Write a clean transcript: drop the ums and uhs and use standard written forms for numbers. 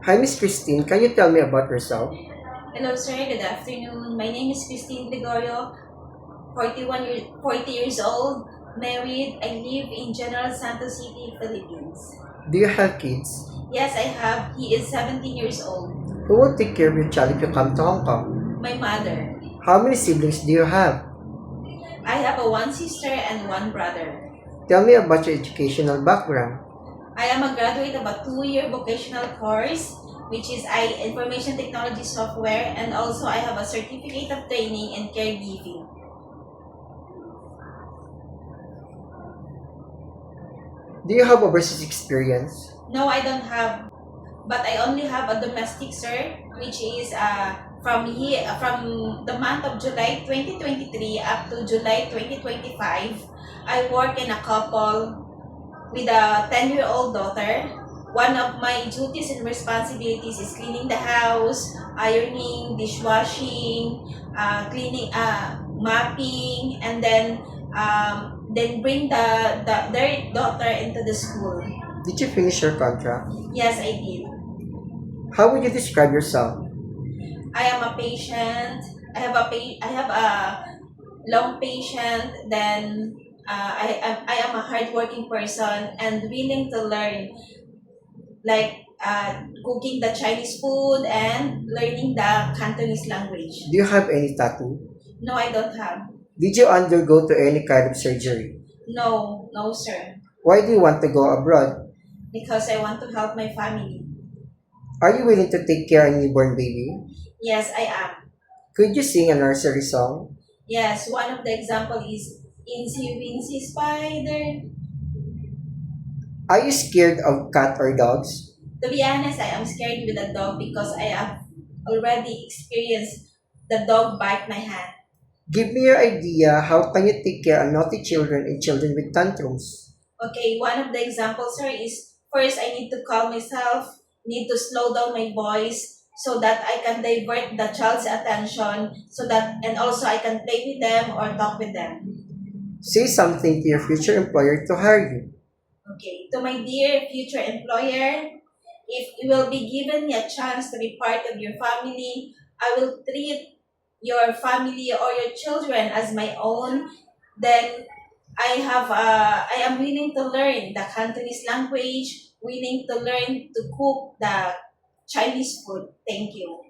Hi, Miss Christine. Can you tell me about yourself? Hello, sir. Good afternoon. My name is Christine Gregorio, 40 years old, married. I live in General Santos City, Philippines. Do you have kids? Yes, I have. He is 17 years old. Who will take care of your child if you come to Hong Kong? My mother. How many siblings do you have? I have a one sister and one brother. Tell me about your educational background. I am a graduate of a 2-year vocational course, which is Information Technology Software, and also I have a certificate of training in caregiving. Do you have overseas experience? No, I don't have, but I only have a domestic, sir, which is from the month of July 2023 up to July 2025. I work in a couple with a 10-year-old daughter. One of my duties and responsibilities is cleaning the house, ironing, dishwashing, cleaning, mopping, and then bring their daughter into the school. Did you finish your contract? Yes, I did. How would you describe yourself? I am a patient. I have a long patient. Then I am a hardworking person and willing to learn, like cooking the Chinese food and learning the Cantonese language. Do you have any tattoo? No, I don't have. Did you undergo to any kind of surgery? No, no, sir. Why do you want to go abroad? Because I want to help my family. Are you willing to take care of a newborn baby? Yes, I am. Could you sing a nursery song? Yes, one of the example is Incy Wincy Spider. Are you scared of cat or dogs? To be honest, I am scared with a dog because I have already experienced the dog bite my hand. Give me your idea how can you take care of naughty children and children with tantrums? Okay, one of the examples, sir, is first I need to calm myself, need to slow down my voice so that I can divert the child's attention and also I can play with them or talk with them. Say something to your future employer to hire you. Okay, to my dear future employer, if you will be given me a chance to be part of your family, I will treat your family or your children as my own. Then I am willing to learn the Cantonese language, willing to learn to cook the Chinese food. Thank you.